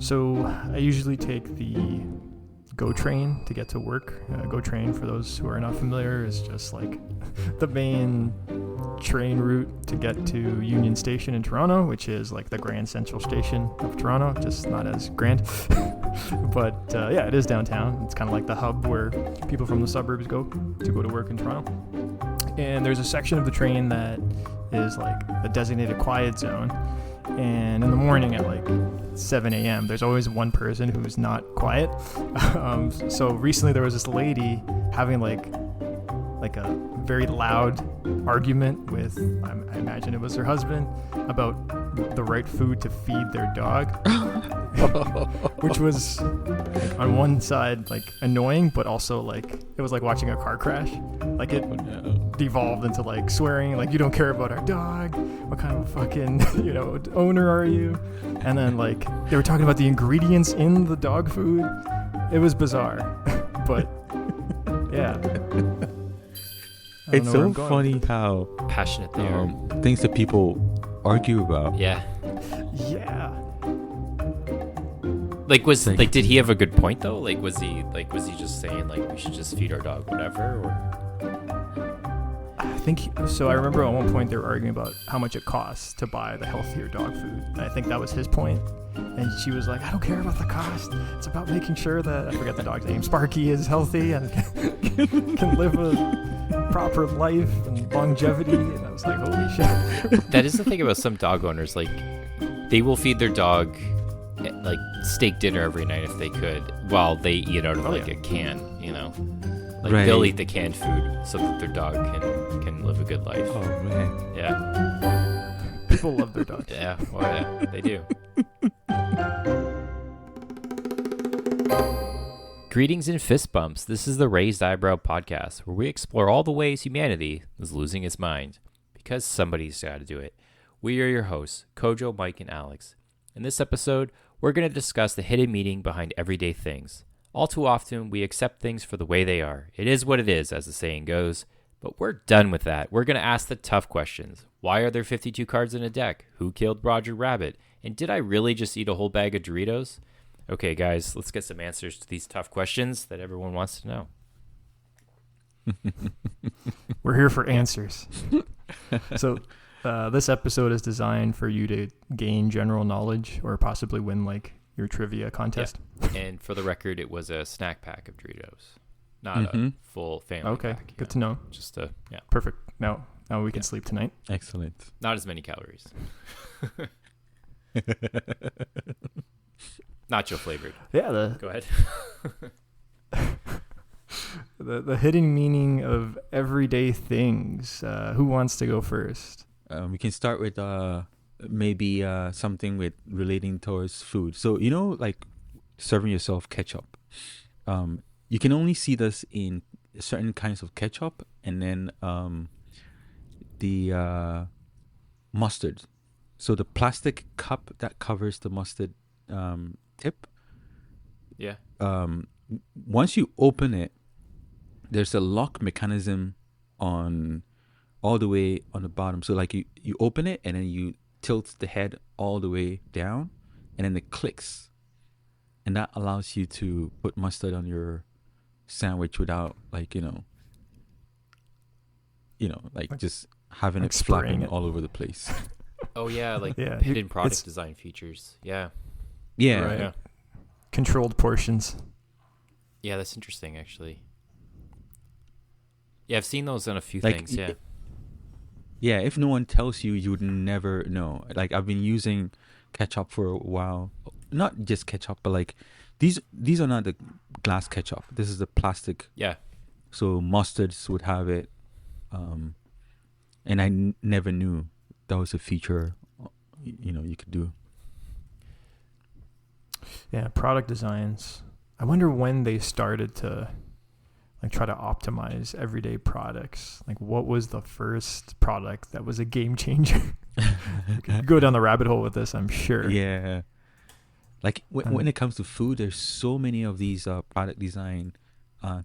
So I usually take the GO train to get to work. GO train, for those who are not familiar, is just like the main train route to get to Union Station in Toronto, which is like the Grand Central Station of Toronto, just not as grand. But yeah, it is downtown. It's kind of like the hub where people from the suburbs go to work in Toronto. And there's a section of the train that is like a designated quiet zone. And in the morning at like 7 a.m., there's always one person who's not quiet. So recently there was this lady having like a very loud argument with, I imagine it was her husband, about the right food to feed their dog, which was like, on one side like annoying, but also like it was like watching a car crash. Like it devolved into like swearing, like, you don't care about our dog, what kind of fucking owner are you? And then like they were talking about the ingredients in the dog food. It was bizarre. But yeah, it's so funny how passionate they are. Things that people argue about. Yeah. Like, did he have a good point though? Was he just saying like we should just feed our dog whatever? Or I think so. I remember at one point they were arguing about how much it costs to buy the healthier dog food. And I think that was his point. And she was like, I don't care about the cost. It's about making sure that, I forget the dog's name, Sparky is healthy and can live a proper life and longevity. And I was like, holy shit. That is the thing about some dog owners. Like, they will feed their dog like steak dinner every night if they could, while they eat out of a can. Like right. They'll eat the canned food so that their dog can live a good life. Oh man. Yeah. People love their dogs. Yeah. Well, yeah, they do. Greetings and fist bumps. This is the Raised Eyebrow Podcast, where we explore all the ways humanity is losing its mind because somebody's got to do it. We are your hosts, Kojo, Mike, and Alex. In this episode, we're going to discuss the hidden meaning behind everyday things. All too often, we accept things for the way they are. It is what it is, as the saying goes. But we're done with that. We're going to ask the tough questions. Why are there 52 cards in a deck? Who killed Roger Rabbit? And did I really just eat a whole bag of Doritos? Okay, guys, let's get some answers to these tough questions that everyone wants to know. We're here for answers. So this episode is designed for you to gain general knowledge or possibly win like your trivia contest. Yeah. And for the record, it was a snack pack of Doritos, not a full family pack. Okay, good to know. Just Perfect. Now we can sleep tonight. Excellent. Not as many calories. Nacho flavored. Yeah. Go ahead. The hidden meaning of everyday things. Who wants to go first? We can start with maybe something with relating towards food. So like serving yourself ketchup. You can only see this in certain kinds of ketchup, and then the mustard. So the plastic cup that covers the mustard tip. Yeah. Once you open it, there's a lock mechanism on all the way on the bottom. So like you open it and then you tilt the head all the way down, and then it clicks, and that allows you to put mustard on your sandwich without like just having like it flapping it all over the place. Oh yeah, like Yeah, hidden product it's- design features. Yeah. Yeah. Right. Yeah. Controlled portions. Yeah, that's interesting actually. Yeah, I've seen those on a few Like, things. Yeah. Yeah, if no one tells you, you would never know. Like I've been using ketchup for a while. Not just ketchup, but like these are not the glass ketchup. This is the plastic. Yeah. So mustards would have it. And I never knew that was a feature you could do. Yeah, product designs. I wonder when they started to like try to optimize everyday products. Like what was the first product that was a game changer? We could go down the rabbit hole with this, I'm sure. Yeah. Like when it comes to food, there's so many of these product design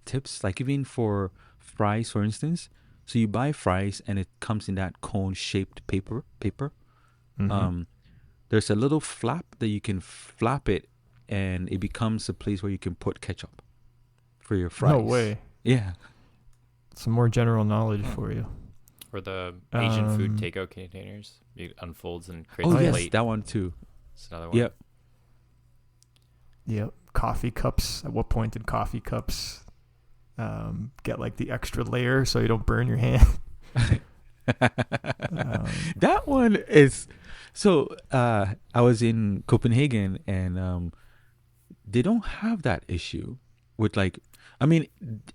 tips. Like even for fries, for instance. So you buy fries and it comes in that cone-shaped paper. Mm-hmm. There's a little flap that you can flap it and it becomes a place where you can put ketchup for your fries. No way. Yeah. Some more general knowledge for you. Or the Asian food Um, takeout containers. It unfolds and creates Oh a yes, plate. that one too. It's another one. Yep. Yep. Coffee cups. At what point did coffee cups get like the extra layer so you don't burn your hand? That one is so. I was in Copenhagen, and they don't have that issue with like. I mean,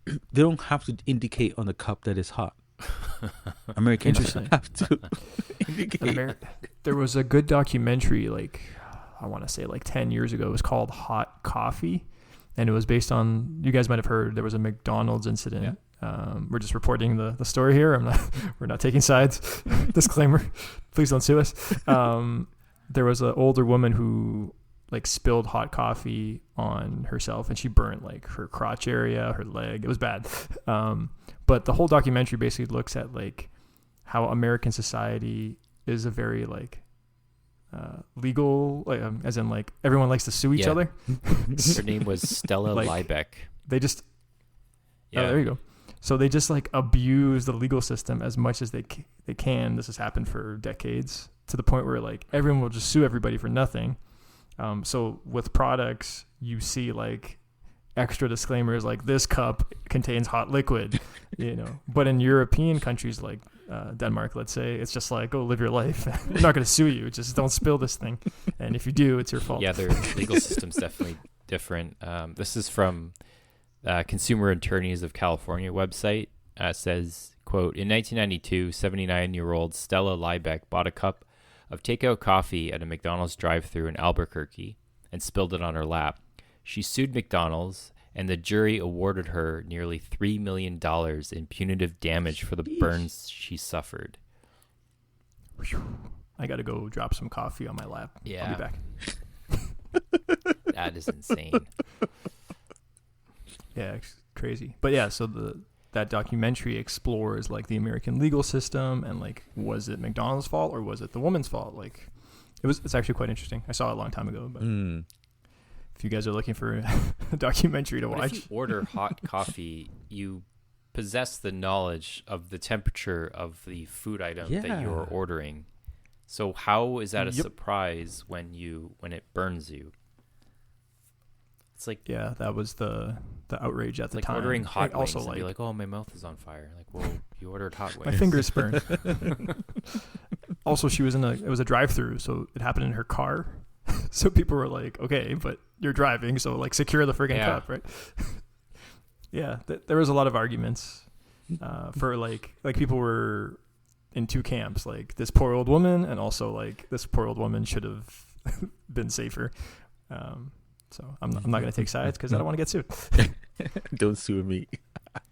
they don't have to indicate on the cup that it's hot. Americans Interesting. have to indicate. There was a good documentary, like I want to say like 10 years ago. It was called Hot Coffee, and it was based on. You guys might have heard there was a McDonald's incident. We're just reporting the story here. We're not taking sides. Disclaimer: please don't sue us. There was an older woman who like spilled hot coffee on herself, and she burnt like her crotch area, her leg. It was bad. But the whole documentary basically looks at like how American society is a very like legal, like, as in like everyone likes to sue each Yeah. other. Her name was Stella Like- Liebeck. They just Yeah. oh, there you go. So they just like abuse the legal system as much as they can. This has happened for decades to the point where like everyone will just sue everybody for nothing. So with products, you see like extra disclaimers like this cup contains hot liquid, you know. But in European countries like Denmark, let's say, it's just like, go live your life. We're not going to sue you. Just don't spill this thing. And if you do, it's your fault. Yeah, their legal system's definitely different. This is from Consumer Attorneys of California website. Says, quote, in 1992, 79-year-old Stella Liebeck bought a cup of takeout coffee at a McDonald's drive-thru in Albuquerque and spilled it on her lap. She sued McDonald's, and the jury awarded her nearly $3 million in punitive damage for the burns she suffered. I got to go drop some coffee on my lap. I'll Yeah. be back. That is insane. Yeah, it's crazy. But yeah, so that documentary explores like the American legal system and like, was it McDonald's fault or was it the woman's fault? Like it's actually quite interesting. I saw it a long time ago, but if you guys are looking for a documentary to But watch, if you order hot coffee, you possess the knowledge of the temperature of the food item that Yeah. you're ordering. So how is that a Yep. surprise when it burns you? It's like yeah, that was the outrage at the like time. ordering hot And wings also and be like, oh, my mouth is on fire. Like, well, you ordered hot wings. my fingers burned. Also, it was a drive-through, so it happened in her car. So people were like, okay, but you're driving, so like secure the friggin' Yeah. cup, right? Yeah, there was a lot of arguments for like people were in two camps, like this poor old woman, and also like this poor old woman should have been safer. So I'm not going to take sides because I don't want to get sued. Don't sue me.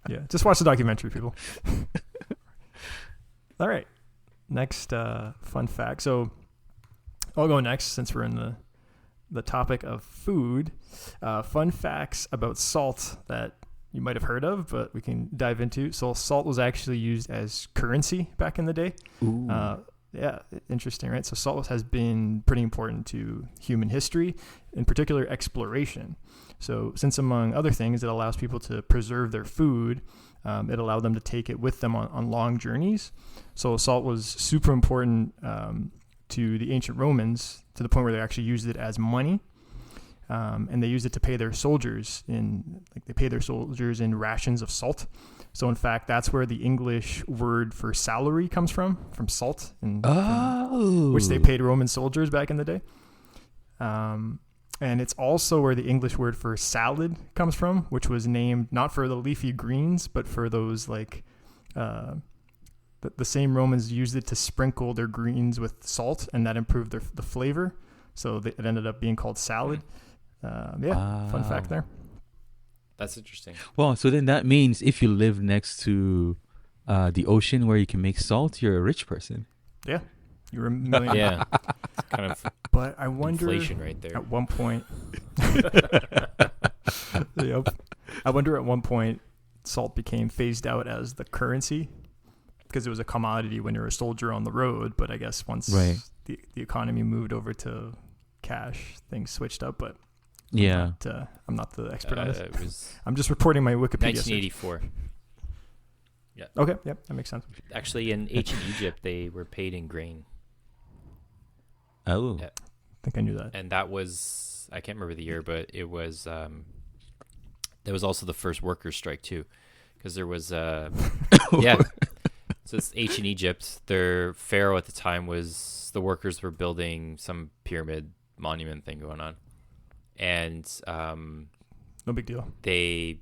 Yeah, just watch the documentary, people. All right, next fun fact. So I'll go next since we're in the topic of food. Fun facts about salt that you might have heard of, but we can dive into. So salt was actually used as currency back in the day. Ooh. Yeah, interesting, right? So salt has been pretty important to human history, in particular exploration. So since among other things, it allows people to preserve their food, it allowed them to take it with them on long journeys. So salt was super important to the ancient Romans to the point where they actually used it as money. And they used it to pay their soldiers in rations of salt. So in fact, that's where the English word for salary comes from salt, which they paid Roman soldiers back in the day. And it's also where the English word for salad comes from, which was named not for the leafy greens, but for those like the same Romans used it to sprinkle their greens with salt, and that improved the flavor. So it ended up being called salad. Fun fact there. That's interesting. Well, so then that means if you live next to the ocean where you can make salt, you're a rich person. Yeah, you're a millionaire. Yeah. It's kind of But I wonder inflation right there. at one point. Yep. I wonder at one point salt became phased out as the currency because it was a commodity when you're a soldier on the road. But I guess once Right. the economy moved over to cash, things switched up. But Yeah. I'm not the expert on this. It was I'm just reporting my Wikipedia search. 1984. Okay, yep, that makes sense. Actually, in ancient Egypt, they were paid in grain, Oh. Yeah. I think I knew that. and that was, I can't remember the year, but it was that was also the first workers' strike too, because there was yeah. So it's ancient Egypt. Their pharaoh at the time was, the workers were building some pyramid monument thing going on, and No big deal. they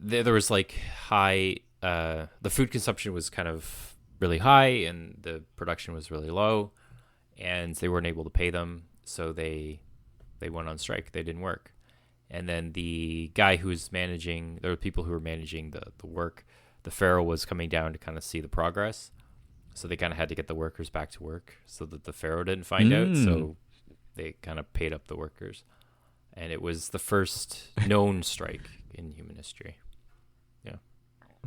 there was like high the food consumption was kind of really high and the production was really low, and they weren't able to pay them, so they went on strike. They didn't work. And then the guy who's managing, there were people who were managing the work, the pharaoh was coming down to kind of see the progress, so they kind of had to get the workers back to work so that the pharaoh didn't find out. So they kind of paid up the workers, and it was the first known strike in human history.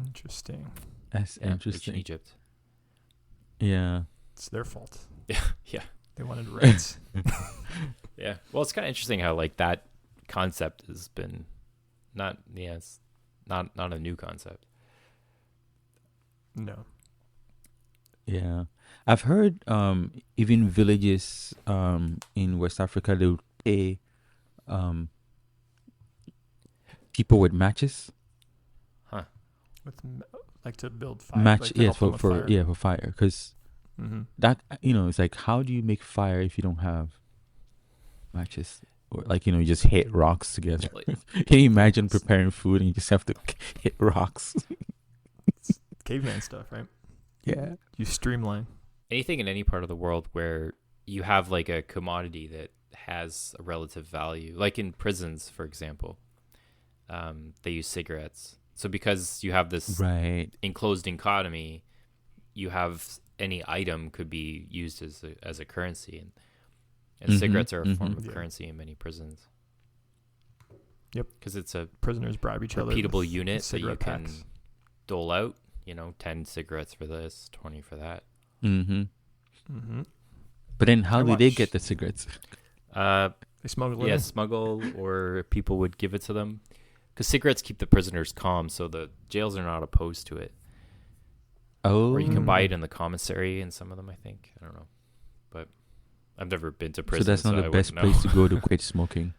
Interesting. That's Ancient interesting. Egypt. Yeah. It's their fault. Yeah. They wanted rights. Yeah. Well, it's kind of interesting how like that concept has been it's not a new concept. No. Yeah. I've heard even villages in West Africa, they would pay people with matches. With like to build fire. Match, like to yeah, help them for with fire. for fire, because Mm-hmm. that, it's like, how do you make fire if you don't have matches? Or like, you just hit rocks together. Like, Can you imagine preparing food and you just have to hit rocks? Caveman stuff, right? Yeah. You streamline. anything in any part of the world where you have like a commodity that has a relative value, like in prisons, for example, they use cigarettes. So because you have this Right. enclosed economy, you have any item could be used as a currency, and Mhm, cigarettes are a form mhm. of Yeah. currency in many prisons. Yep. Because it's a Prisoners bribe each other. repeatable with unit that you cigarette can packs. dole out. 10 cigarettes for this, 20 for that. Mm-hmm. Mm-hmm. But then how I do they watched- get the cigarettes? They smuggle it Yeah, in. smuggle, or people would give it to them. Because cigarettes keep the prisoners calm, so the jails are not opposed to it. Oh. Or you can buy it in the commissary in some of them, I think. I don't know. But I've never been to So prison, that's not I the best wouldn't know. place to go to quit smoking.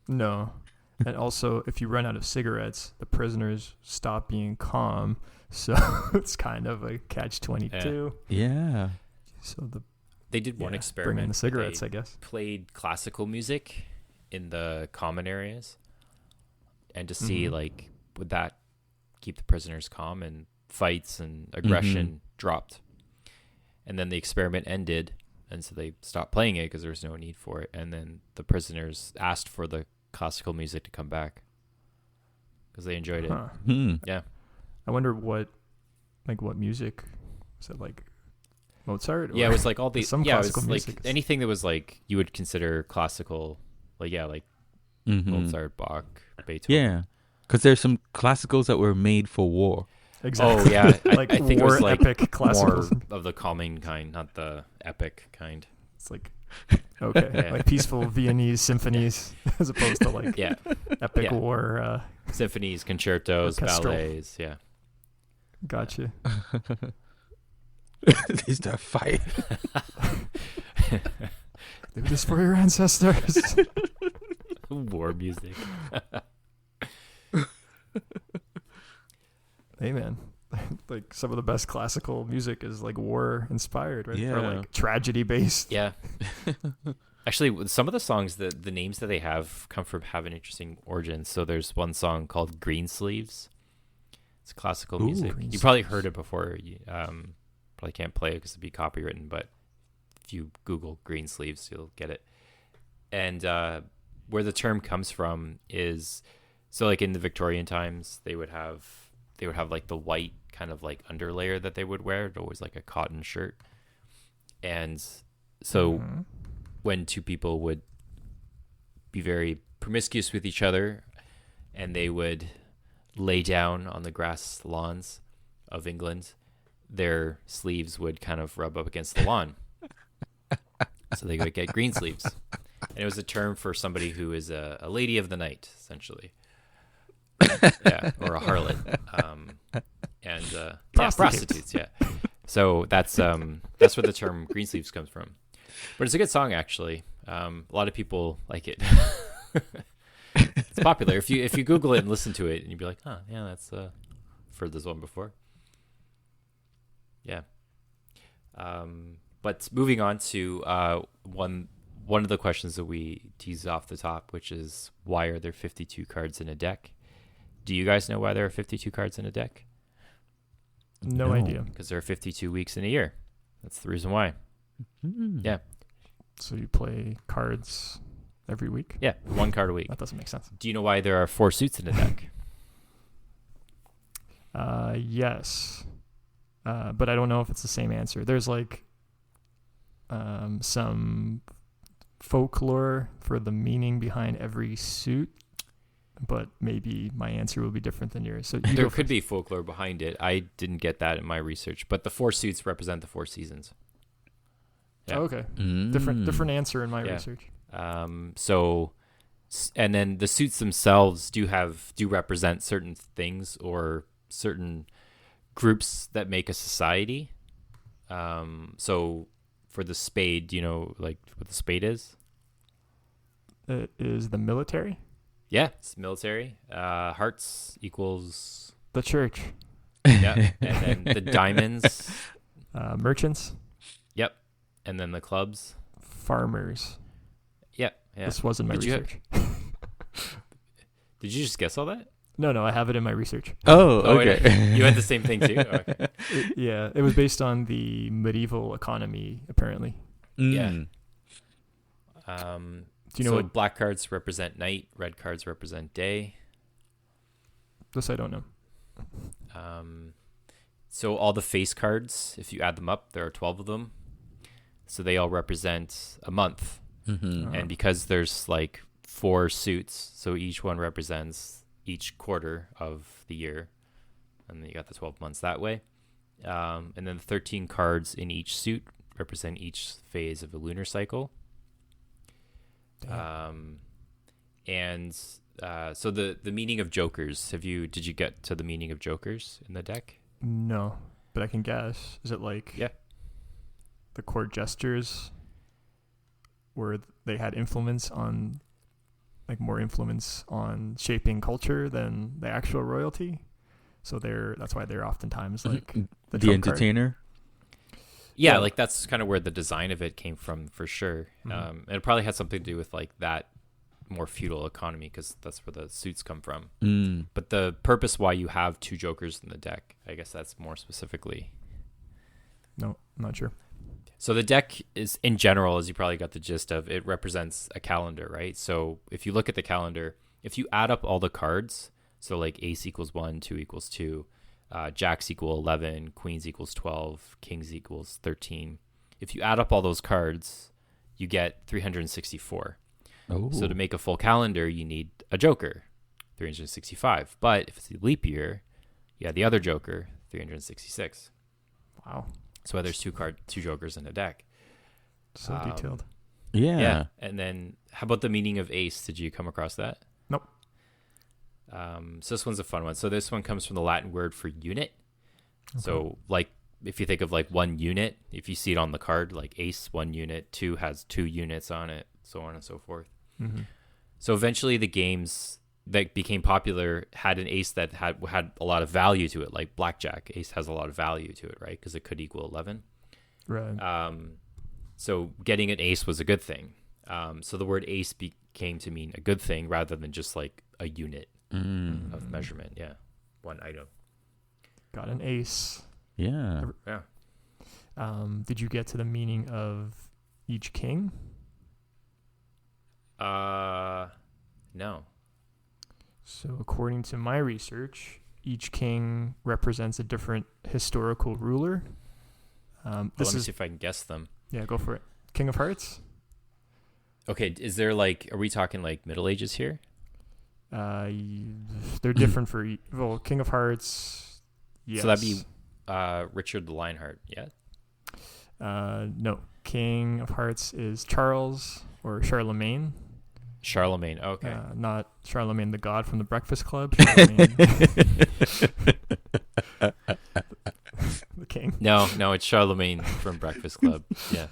No. And also, if you run out of cigarettes, the prisoners stop being calm. So it's kind of a catch-22. Yeah. So They did one bring experiment. in the cigarettes, They I guess. played classical music in the common areas, and to see Mhm. like would that keep the prisoners calm, and fights and aggression dropped. And then the experiment ended, and so they stopped playing it because there was no need for it. And then the prisoners asked for the classical music to come back because they enjoyed it. Huh. Yeah. I wonder what music was it, like Mozart? Or Yeah, it was like all the some it was classical like music is- anything that was like you would consider classical, like Mhm. Mozart, Bach, Beethoven. Yeah. Because there's some classicals that were made for war. exactly. Oh yeah, like I think it war was like epic more classicals. of the calming kind, not the epic kind. It's like okay, Yeah. like peaceful Viennese symphonies as opposed to like Yeah, epic Yeah. war. symphonies, concertos, Orchestral. ballets. Yeah, Gotcha. They start fighting. Do this for your ancestors. war music. Hey man, like some of the best classical music is like war inspired, right? Or Yeah. like tragedy based. Yeah. Actually, with some of the songs, the names that they have have an interesting origin. So there's one song called Green Sleeves. It's classical Ooh, music. Green You probably heard it before. You probably can't play it because it'd be copywritten, but if you Google Green Sleeves, you'll get it. And where the term comes from is, so like in the Victorian times, they would have like the white kind of like underlayer that they would wear. It was like a cotton shirt. And so Mhm. when two people would be very promiscuous with each other and they would lay down on the grass lawns of England, their sleeves would kind of rub up against the lawn. So they would get green sleeves. And it was a term for somebody who is a lady of the night, essentially. Yeah, or a harlot. Prostitutes. Yeah. So that's where the term Greensleeves comes from. But it's a good song, actually. A lot of people like it. It's popular. If you Google it and listen to it, and you'd be like, "Oh, yeah, that's I've heard this one before." Yeah. But moving on to one of the questions that we teased off the top, which is why are there 52 cards in a deck? Do you guys know why there are 52 cards in a deck? No idea. Because there are 52 weeks in a year. That's the reason why. Yeah. So you play cards every week? Yeah, one card a week. That doesn't make sense. Do you know why there are 4 suits in a deck? Yes. But I don't know if it's the same answer. There's like some folklore for the meaning behind every suit, but maybe my answer will be different than yours. So there could be folklore behind it. I didn't get that in my research, but the 4 suits represent the 4 seasons. Yeah. Oh, okay. Different answer in my research. So, and then the suits themselves do represent certain things or certain groups that make a society. So for the spade, do you know like what the spade is? It is the military. Yeah, it's military. Hearts equals the church. Yeah, and then the diamonds. Merchants. Yep, and then the clubs. Farmers. Yep. Yeah. This wasn't my research. Did you just guess all that? No, I have it in my research. Oh, okay. Wait, you had the same thing too? Okay. It was based on the medieval economy, apparently. Yeah. Do you know what black cards represent night, red cards represent day? This I don't know. So all the face cards, if you add them up, there are 12 of them. So they all represent a month. Mm-hmm. And because there's like 4 suits, so each one represents each quarter of the year. And then you got the 12 months that way. And then the 13 cards in each suit represent each phase of a lunar cycle. So the meaning of jokers, did you get to the meaning of jokers in the deck? No, but I can guess. Is it like the court gestures where they had more influence on shaping culture than the actual royalty? So that's why they're oftentimes like the entertainer. Yeah, like that's kind of where the design of it came from for sure. And it probably had something to do with like that more feudal economy because that's where the suits come from. But the purpose why you have 2 jokers in the deck, I guess that's more specifically. No, I'm not sure. So the deck is, in general, as you probably got the gist of, it represents a calendar, right? So if you look at the calendar, if you add up all the cards, so like ace equals 1, 2 equals 2, jacks equal 11, queens equals 12, kings equals 13. If you add up all those cards, you get 364. Oh. So to make a full calendar, you need a joker, 365. But if it's a leap year, you add the other joker, 366. Wow. So there's 2 jokers in a deck. So detailed. Yeah. And then how about the meaning of ace? Did you come across that? Nope. So this one's a fun one. So this one comes from the Latin word for unit. Okay. So like if you think of like 1 unit, if you see it on the card, like ace 1 unit, 2 has 2 units on it, so on and so forth. Mm-hmm. So eventually the games that became popular had an ace that had a lot of value to it, like blackjack. Ace has a lot of value to it, right? Because it could equal 11. Right. So getting an ace was a good thing. So the word ace came to mean a good thing rather than just like a unit of measurement. Yeah. 1 item. Got an ace. Yeah. Yeah. Did you get to the meaning of each king? No. So according to my research, each king represents a different historical ruler. Let me see if I can guess them. Yeah, go for it. King of Hearts? Okay, is there like, are we talking like Middle Ages here? They're different for King of Hearts. Yes. So that'd be Richard the Lionheart, yeah? No. King of Hearts is Charles. or Charlemagne. Charlemagne. Okay. Not Charlemagne the God from the Breakfast Club. Charlemagne, the king. No, it's Charlemagne from Breakfast Club. Yeah.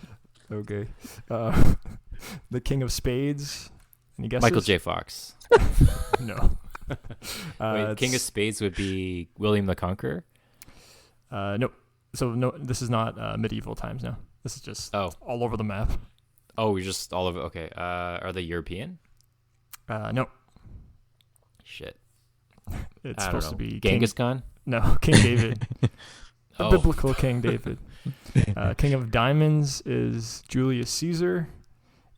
Okay. The King of Spades. Any guesses? Michael J. Fox. No. Wait, King of Spades would be William the Conqueror? Nope. So no, this is not medieval times. No, this is just Oh. all over the map. Oh, we're just all over. Okay. Are they European? No, Shit. it's I don't supposed to know. be Genghis Khan? No, King David. The Oh. biblical King David. King of Diamonds is Julius Caesar,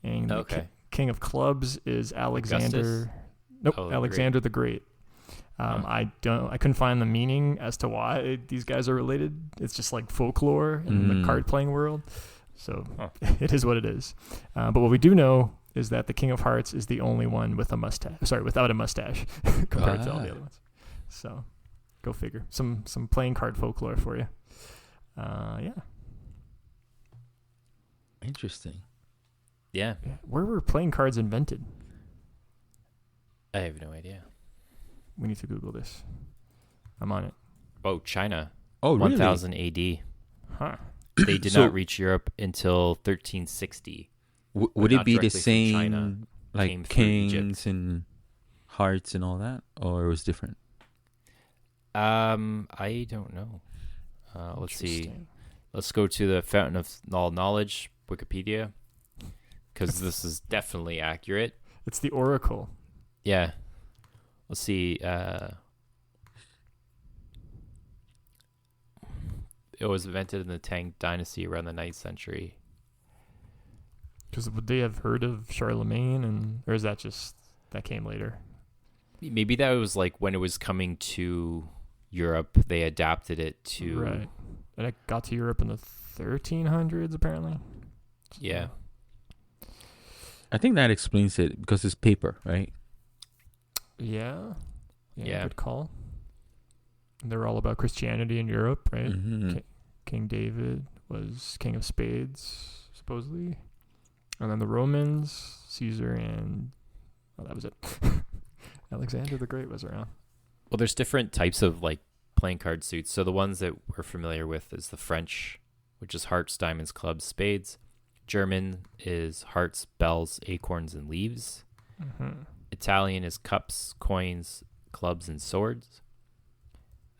and the Okay. King of Clubs is Alexander. Augustus? Nope, Oh, the Alexander the Great. Huh. I couldn't find the meaning as to why these guys are related. It's just like folklore in the card playing world. So Huh. it is what it is. But what we do know is that the King of Hearts is the only one with a mustache. Sorry, without a mustache compared to all the other ones. So go figure. Some playing card folklore for you. Yeah. Interesting. Yeah. Where were playing cards invented? I have no idea. We need to Google this. I'm on it. Oh, China. Oh, really? 1000 AD. Huh. They did So- not reach Europe until 1360. Would not it be the directly from China, same, came like through Egypt. kings and hearts and all that, or it was different? I don't know. Let's see. Interesting. Let's go to the Fountain of All Knowledge, Wikipedia, because this is definitely accurate. It's the Oracle. Yeah. Let's see. It was invented in the Tang Dynasty around the 9th century. Because would they have heard of Charlemagne, or is that just that came later? Maybe that was like when it was coming to Europe, they adapted it to. Right. And it got to Europe in the 1300s, apparently. Yeah. I think that explains it because it's paper, right? Yeah. Yeah. Good call. And they're all about Christianity in Europe, right? Mm-hmm. King David was king of spades, supposedly. And then the Romans, Caesar, and that was it. Alexander the Great was around. Well, there's different types of like playing card suits. So the ones that we're familiar with is the French, which is hearts, diamonds, clubs, spades. German is hearts, bells, acorns, and leaves. Mm-hmm. Italian is cups, coins, clubs, and swords.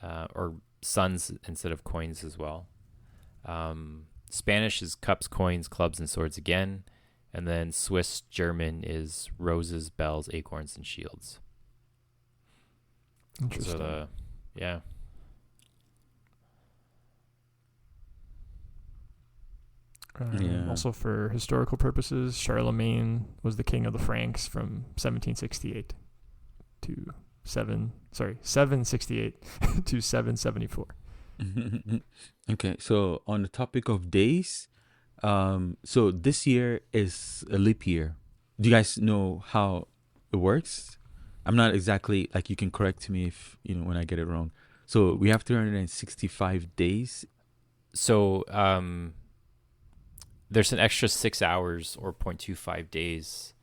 Or suns instead of coins as well. Spanish is cups, coins, clubs, and swords again. And then Swiss German is roses, bells, acorns, and shields. Those Interesting. are the, yeah. Yeah. Also, for historical purposes, Charlemagne was the king of the Franks from 1768 to 768 to 774. Okay, so on the topic of days, so this year is a leap year. Do you guys know how it works? I'm not exactly, like, you can correct me if, when I get it wrong. So we have 365 days. So there's an extra 6 hours or 0.25 days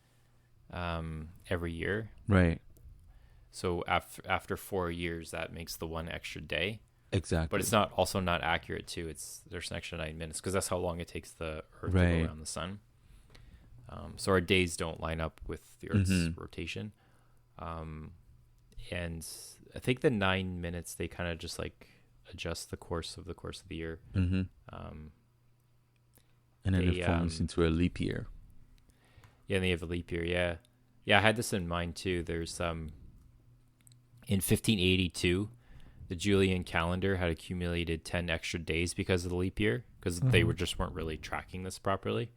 every year. Right. So after 4 years, that makes the one extra day. Exactly. But it's not accurate too. There's an extra 9 minutes because that's how long it takes the Earth to Right. go around the sun. So our days don't line up with the Earth's rotation. And I think the 9 minutes, they kind of just like adjust the course of the year. Mm-hmm. And then they, it falls into a leap year. Yeah, and they have a leap year. Yeah, yeah. I had this in mind too. There's in 1582, the Julian calendar had accumulated 10 extra days because of the leap year, because they weren't really tracking this properly.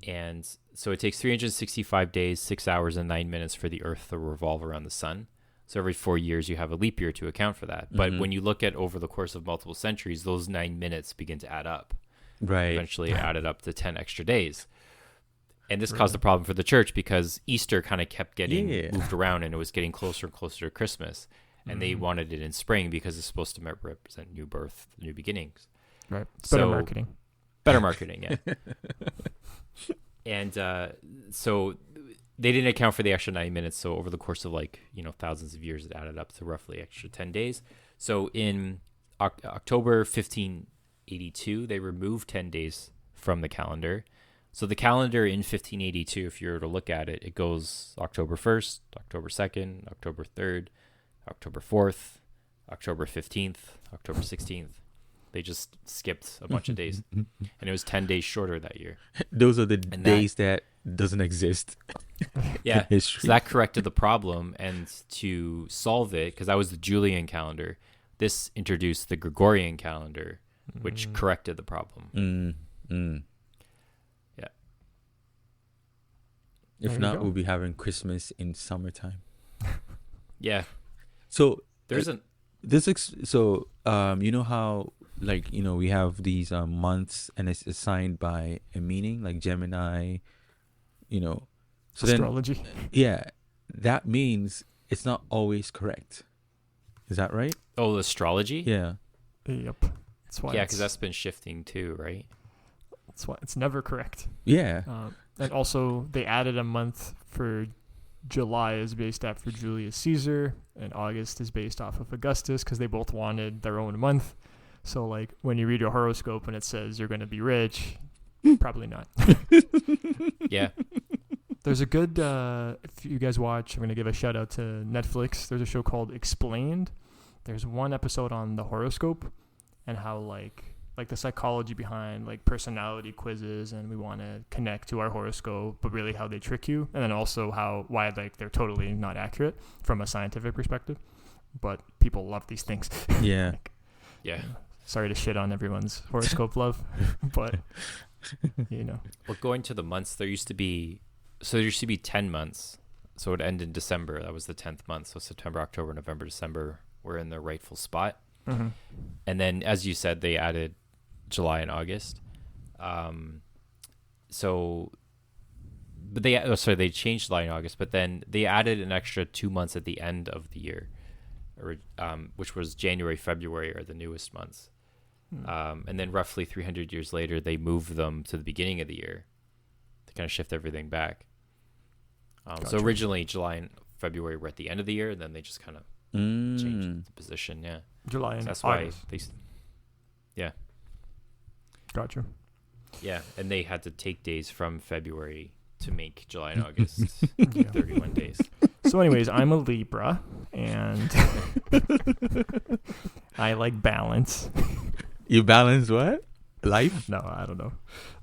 And so it takes 365 days, 6 hours, and 9 minutes for the Earth to revolve around the sun. So every 4 years, you have a leap year to account for that. But when you look at over the course of multiple centuries, those 9 minutes begin to add up. Right. Eventually added up to 10 extra days. And this caused a problem for the church because Easter kind of kept getting moved around and it was getting closer and closer to Christmas. And they wanted it in spring because it's supposed to represent new birth, new beginnings. Right. It's better So- marketing. Better marketing, yeah. And so they didn't account for the extra 9 minutes. So over the course of thousands of years, it added up to roughly extra 10 days. So in October 1582, they removed 10 days from the calendar. So the calendar in 1582, if you were to look at it, it goes October 1st, October 2nd, October 3rd, October 4th, October 15th, October 16th. They just skipped a bunch of days. And it was 10 days shorter that year. Those are the days that doesn't exist. Yeah. in So history. that corrected the problem. And to solve it, because that was the Julian calendar, this introduced the Gregorian calendar, which corrected the problem. Yeah. If There you not, go. we'll be having Christmas in summertime. Yeah. So There's an you know how we have these months and it's assigned by a meaning, like Gemini, so Astrology. then that means it's not always correct. Is that right? astrology. Yeah. Yep. That's why. Yeah, because that's been shifting too, right? That's why it's never correct. Yeah. And also, they added a month for July is based after Julius Caesar, and August is based off of Augustus because they both wanted their own month. So, like, when you read your horoscope and it says you're going to be rich, probably not. Yeah. There's a good, if you guys watch, I'm going to give a shout out to Netflix. There's a show called Explained. There's one episode on the horoscope and how, like the psychology behind, like, personality quizzes, and we want to connect to our horoscope, but really how they trick you. And then also why, like, they're totally not accurate from a scientific perspective. But people love these things. Yeah. Yeah. Sorry to shit on everyone's horoscope love, but, Well, going to the months, there used to be 10 months. So it would end in December. That was the 10th month. So September, October, November, December were in their rightful spot. Mm-hmm. And then, as you said, they added July and August. They changed July and August, but then they added an extra 2 months at the end of the year, which was January, February are the newest months. And then roughly 300 years later, they moved them to the beginning of the year to kind of shift everything back. So Gotcha. originally July and February were at the end of the year, and then they just kind of changed the position. Yeah. July So and that's why August. Gotcha. Yeah, and they had to take days from February to make July and August Yeah. 31 days. So anyways, I'm a Libra, and I like balance. You balance what? Life? No, I don't know.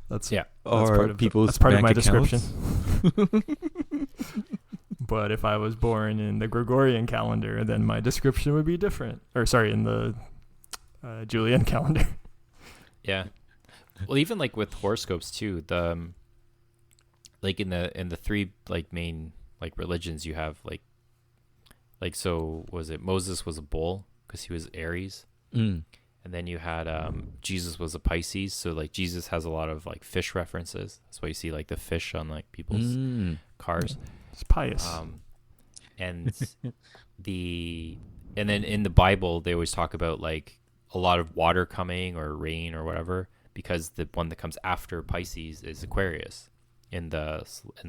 That's Yeah. That's Or part of people's that's part of bank my accounts? description. But if I was born in the Gregorian calendar, then my description would be different. Or sorry, in the Julian calendar. Yeah. Well, even like with horoscopes too, the like in the three like main like religions you have like so was it Moses was a bull because he was Aries, and then you had Jesus was a Pisces, so like Jesus has a lot of like fish references. That's why you see like the fish on like people's cars. It's pious. And and then in the Bible they always talk about like a lot of water coming or rain or whatever, because the one that comes after Pisces is Aquarius in the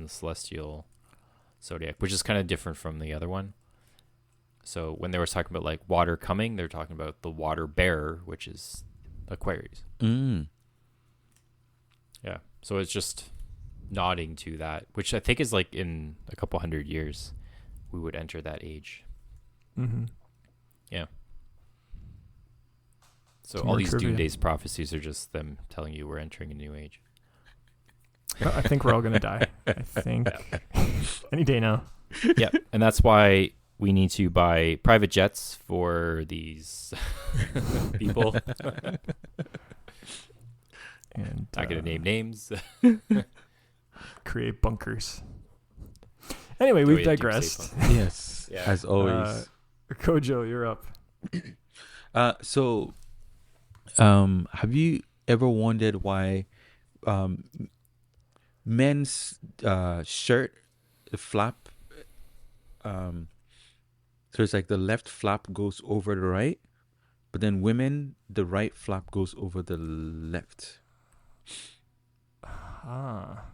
celestial zodiac, which is kind of different from the other one. So when they were talking about like water coming, they're talking about the water bearer, which is Aquarius. Yeah. So it's just nodding to that, which I think is like in a couple hundred years we would enter that age. Mm-hmm. Yeah. So Some all more these trivia. doomsday prophecies are just them telling you we're entering a new age. I think we're all gonna die. I think any day now. Yeah, and that's why we need to buy private jets for these people. And Not gonna name names. create bunkers. Anyway, Oh, we've yeah, doomsday digressed. bunker. Yes, Yeah. as always. Kojo, you're up. So, have you ever wondered why men's shirt flap, so it's like the left flap goes over the right, but then women, the right flap goes over the left?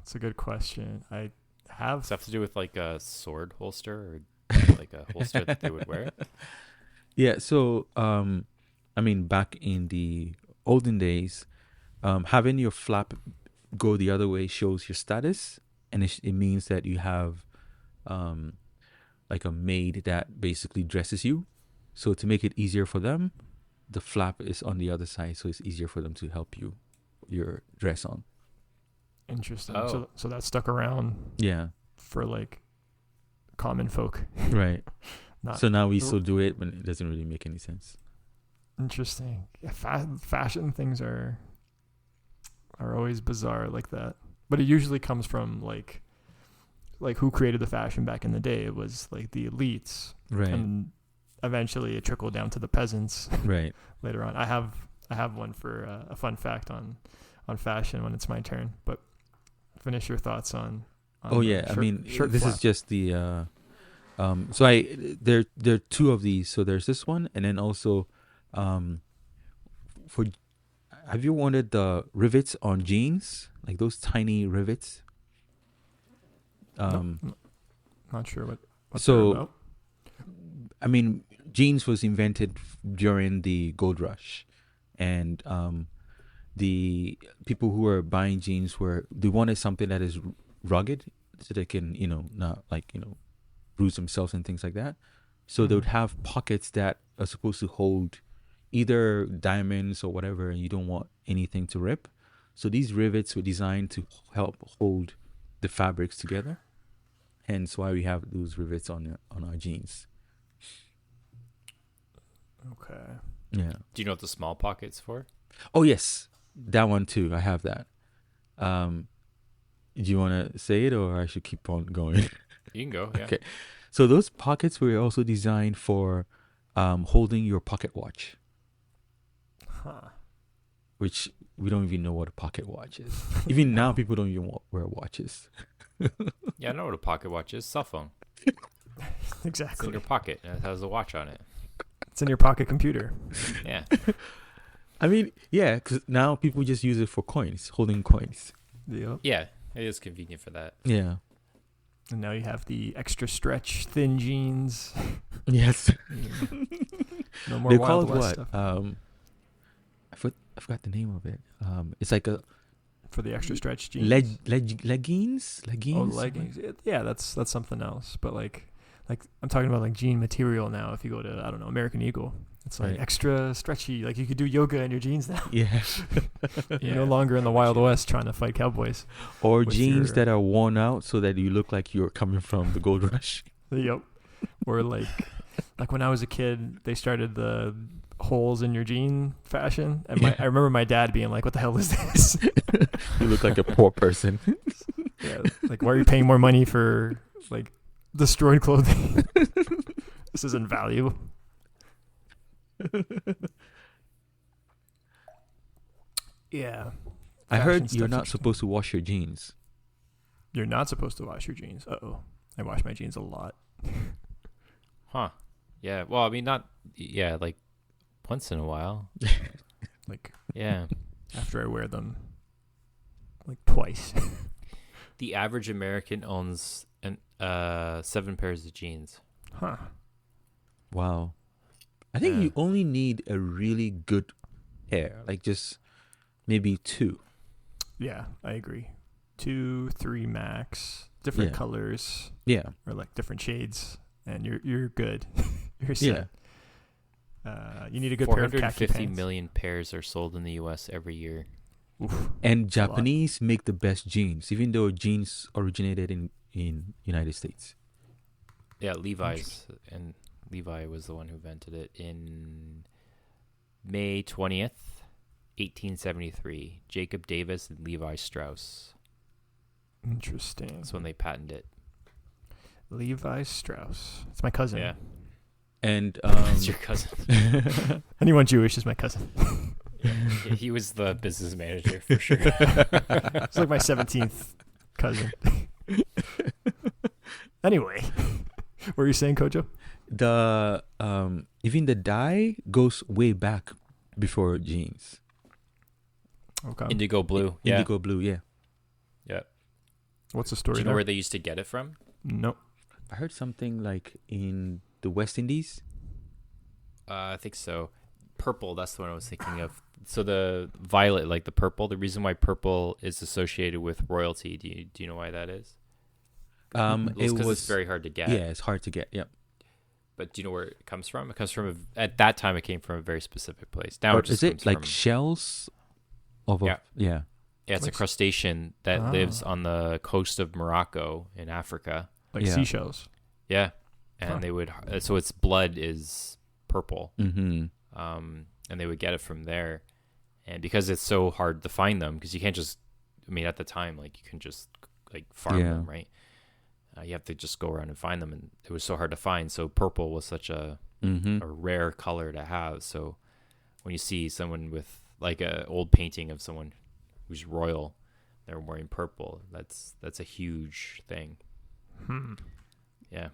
It's a good question. I have Does it have to do with like a sword holster or like a holster that they would wear? Yeah. So, I mean, back in the olden days, having your flap go the other way shows your status, and it means that you have, like a maid that basically dresses you. So to make it easier for them, the flap is on the other side, so it's easier for them to help you your dress on. interesting. Oh. So that stuck around Yeah. for like common folk. Right. Not So now we still do it, but it doesn't really make any sense. interesting. Yeah, fashion things are always bizarre like that. But it usually comes from like who created the fashion back in the day. It was like the elites, Right. and eventually it trickled down to the peasants Right. later on. I have one for a fun fact on fashion when it's my turn. But finish your thoughts on Oh the yeah, I mean, shirt this flap. is just the so there are two of these. So there's this one, and then also for have you wanted the rivets on jeans, like those tiny rivets? Not sure what so they're about. I mean, jeans was invented during the gold rush, and the people who were buying jeans they wanted something that is rugged, so they can not bruise themselves and things like that. So they would have pockets that are supposed to hold either diamonds or whatever, and you don't want anything to rip. So these rivets were designed to help hold the fabrics together. Hence why we have those rivets on our jeans. Okay. Yeah. Do you know what the small pocket's for? Oh yes, that one too. I have that. Do you want to say it, or I should keep on going? You can go. Yeah. Okay. So those pockets were also designed for holding your pocket watch, Huh. which we don't even know what a pocket watch is. Even now, people don't even wear watches. Yeah, I know what a pocket watch is. Cell phone. It's in Exactly. your pocket and it has a watch on it. It's in your pocket computer. Yeah. I mean, yeah, because now people just use it for coins, holding coins. Yep. Yeah. It is convenient for that. Yeah. And now you have the extra stretch thin jeans. Yes. No more They Wild called West what? stuff. I forgot the name of it. It's like a For the extra stretch jeans. leggings. Oh, leggings. Yeah, that's something else. But like I'm talking about like jean material now. If you go to, I don't know, American Eagle, it's like Right. extra stretchy. Like you could do yoga in your jeans now. Yeah. You're no longer in the Wild West trying to fight cowboys. Or With jeans your- that are worn out so that you look like you're coming from the gold rush. Yep. Or like when I was a kid, they started the holes in your jean fashion, and Yeah. I remember my dad being like, "What the hell is this?" You look like a poor person. Yeah, like, why are you paying more money for like destroyed clothing? This isn't value. Yeah. I heard Fashion you're stuff's not interesting. supposed to wash your jeans. You're not supposed to wash your jeans. Uh-oh. I wash my jeans a lot. Huh. Yeah. Well, I mean, not. Yeah, like once in a while. Like Yeah. after I wear them like twice. The average American owns 7 pairs of jeans. Huh. Wow. I think Yeah. you only need a really good pair, like just maybe 2. Yeah, I agree. 2, 3 max, different Yeah. colors Yeah. or like different shades, and you're good. You're set. You need a good pair of khaki 450 pants. million pairs are sold in the U.S. every year. Oof. And a lot. Japanese make the best jeans, even though jeans originated in United States. Yeah, Levi's, and Levi was the one who invented it in May 20th, 1873. Jacob Davis and Levi Strauss. Interesting. That's when they patented it. Levi Strauss. It's my cousin. Yeah. And It's your cousin. Anyone Jewish is my cousin. He was the business manager for sure. It's like my 17th cousin. Anyway, what were you saying, Kojo? the even the dye goes way back before jeans. Okay. Indigo blue. Yeah. Indigo blue, yeah. Yeah. What's the Do story you know there? where they used to get it from? Nope. I heard something like in the West Indies. I think so. Purple, that's the one I was thinking of. So the violet, like the purple, the reason why purple is associated with royalty, do you know why that is? It Because was it's very hard to get. Yeah, it's hard to get. Yep. But do you know where it comes from? It comes from at that time it came from a very specific place. Now Or it just is comes it like from, shells of Yeah. yeah. yeah, it's a Like- crustacean that Ah. lives on the coast of Morocco in Africa. Like Yeah. seashells. Yeah, and Huh. they would so its blood is purple. Mm-hmm. And they would get it from there. And because it's so hard to find them, because you can't just, I mean, at the time, like you can just like farm Yeah. them, right? You have to just go around and find them, and it was so hard to find. So purple was such a Mm-hmm. rare color to have. So when you see someone with like a old painting of someone who's royal, they're wearing purple. That's a huge thing. Hmm. Yeah.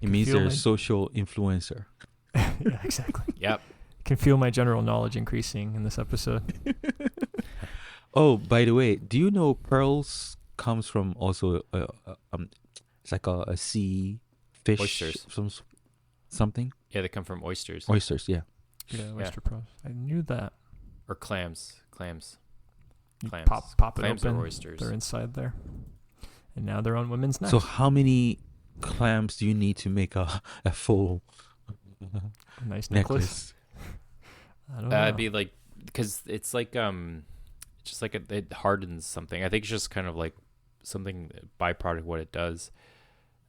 It means feel they're a like- social influencer. Yeah, exactly. Yep. Can feel my general knowledge increasing in this episode. Oh, by the way, do you know pearls comes from also it's like a sea fish, Oysters. something Yeah, they come from oysters oysters. Yeah. Yeah, oyster pearls. I knew that. or clams. Clams. You Clams. pop it Clams open. are oysters. They're inside there. And now they're on women's necks. So how many clams do you need to make a full A nice necklace. necklace? I don't know. It'd be like, because it's like just like it hardens something. I think it's just kind of like something byproduct what it does.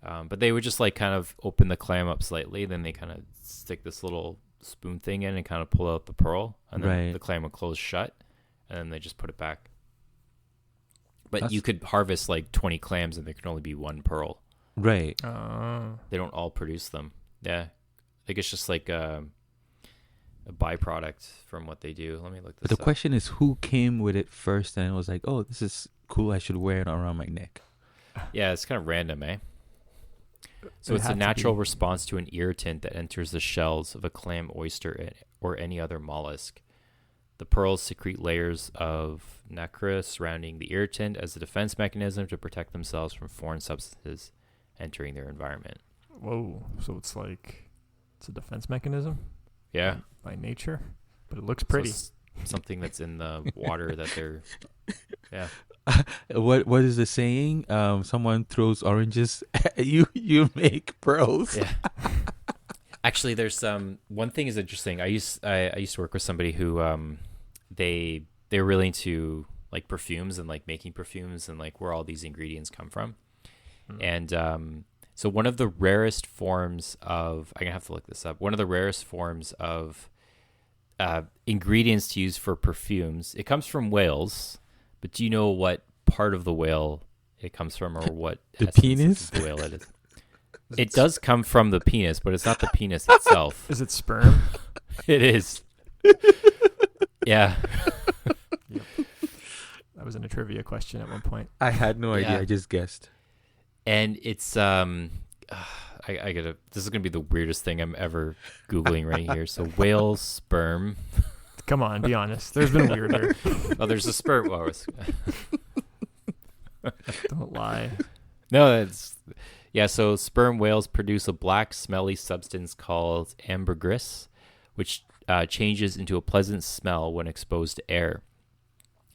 But they would just like kind of open the clam up slightly, then they kind of stick this little spoon thing in and kind of pull out the pearl, and then Right. the clam would close shut, and then they just put it back. But That's- you could harvest like 20 clams, and there could only be one pearl. Right. Oh. They don't all produce them. Yeah, I think it's just like a byproduct from what they do. Let me look But this the up. question is, who came with it first and it was like, oh, this is cool. I should wear it around my neck. Yeah, it's kind of random, eh? So It it's a had to natural be. response to an irritant that enters the shells of a clam, oyster, or any other mollusk. The pearls secrete layers of nacre surrounding the irritant as a defense mechanism to protect themselves from foreign substances entering their environment. Whoa. So it's a defense mechanism Yeah. by nature, but it looks So pretty. it's something that's in the water that they're... Yeah. What is the saying? Someone throws oranges at you, you make pearls. Yeah. Actually, there's one thing is interesting. I used to work with somebody who they're really into like perfumes and like making perfumes and like where all these ingredients come from. And so one of the rarest forms of, I'm gonna have to look this up. One of the rarest forms of ingredients to use for perfumes. It comes from whales, but do you know what part of the whale it comes from, or what The essence penis? of the whale it is? It does come from the penis, but it's not the penis itself. Is it sperm? It is. Yeah. That was in a trivia question at one point. I had no idea. Yeah. I just guessed. And it's I gotta, this is gonna be the weirdest thing I'm ever Googling right here. So whale sperm. Come on, be honest. There's been weirder. Oh, there's a sperm. Oh, Don't lie. no, that's yeah. So sperm whales produce a black, smelly substance called ambergris, which changes into a pleasant smell when exposed to air.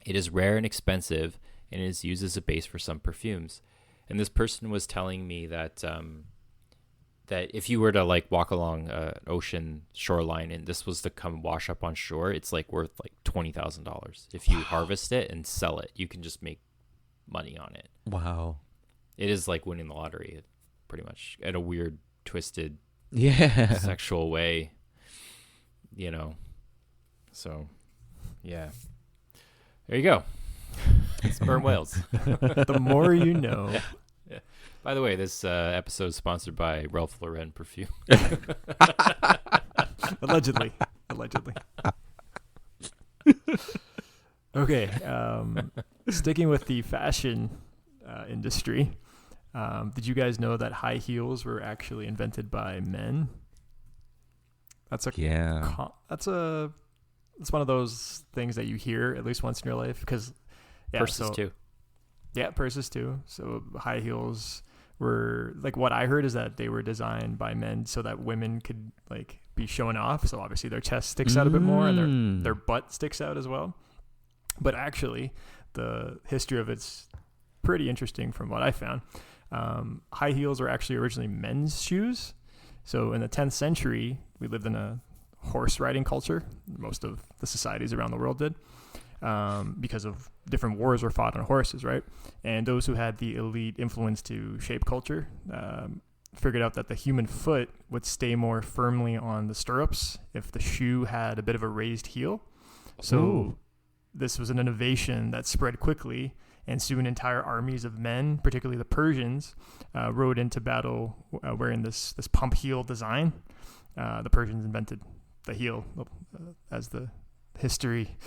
It is rare and expensive, and is used as a base for some perfumes. And this person was telling me that that if you were to like walk along an ocean shoreline and this was to come wash up on shore, it's like worth like $20,000. If you harvest it and sell it, you can just make money on it. Wow. It is like winning the lottery, pretty much, in a weird, twisted, Yeah. sexual way, you know. So, yeah. There you go. Sperm whales. The more you know. Yeah. By the way, this episode is sponsored by Ralph Lauren perfume. Allegedly. Okay. Sticking with the fashion industry, did you guys know that high heels were actually invented by men? That's Yeah. that's one of those things that you hear at least once in your life because Purses too. Yeah, purses too. So high heels were like, what I heard is that they were designed by men so that women could like be showing off. So obviously their chest sticks out a bit more and their butt sticks out as well. But actually, the history of it's pretty interesting from what I found. High heels were actually originally men's shoes. So in the 10th century, we lived in a horse riding culture. Most of the societies around the world did. Because of different wars were fought on horses, right? And those who had the elite influence to shape culture figured out that the human foot would stay more firmly on the stirrups if the shoe had a bit of a raised heel. So this was an innovation that spread quickly, and soon entire armies of men, particularly the Persians, rode into battle wearing this pump heel design. The Persians invented the heel as the history